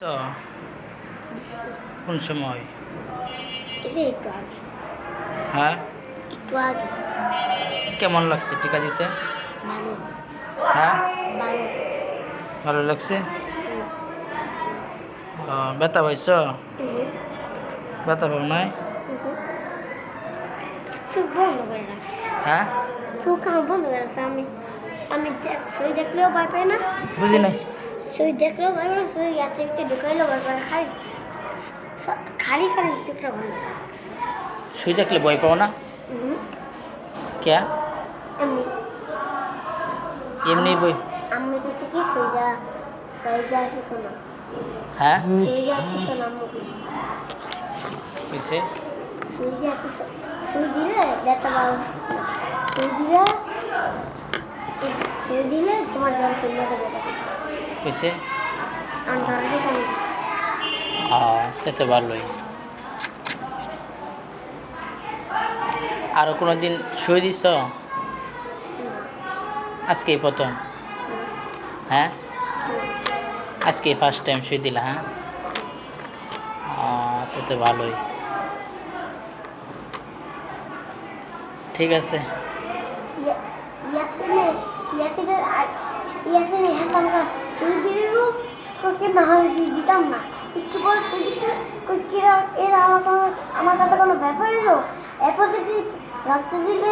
তো কোন সময়? এই যে একটু আগে, হ্যাঁ, একটু আগে। কেমন লাগছে টিকা দিতে? ভালো, হ্যাঁ, ভালো। ভালো লাগছে। ব্যথা পাইছ? ব্যথা পাও নাই? চোখ বন্ধ করে রাখছে, হ্যাঁ, চোখ আমার বন্ধ করে রাখছে। আমি আমি সই দেখলেও ভয় পাই না, বুঝি নাই। সই দেখলেও ভয় পাই না, সই ইয়াতে একটু ঢুকাইলেও ভয় পাই না। খালি খালি খালি চোখটা বন্ধ। শুই থাকলে ভয় পাও না? কে? এমনি এমনি বই? আমি কিছু কি সইদা কিছু না, হ্যাঁ, সইদা কিছু না। আম্মু কিছু কইছে সইদা কিছু, সই দিলে ব্যথা পাও না। সই দিলে সই দিলে তোমার জ্বর কমে যাবে। ব্যথা কইছে। আমি জ্বর দিয়ে কমে তে তো ভালোই। আরো কোনো দিন শুয়ে দিছ? আজকেই প্রথম? হ্যাঁ, আজকে ফার্স্ট টাইম শুয়ে দিলা? হ্যাঁ, তো তো ভালোই। ঠিক আছে। ইয়াসিনে ইয়াসিনে ইয়াসিনে হাসানকা সই দিলেও কোকে না হয় দিতাম না। একটু পর সই দিছে কই কিরা এরা আমার কাছে কোনো ব্যাপার এলো। অ্যাপোজিটিভ রক্ত দিলে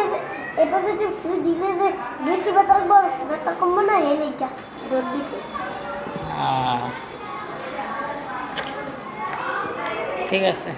অ্যাপোজিটিভ সই দিলে যে বেশি ব্যথা কমবে না, এই লেগা দৌড় দিছে। ঠিক আছে।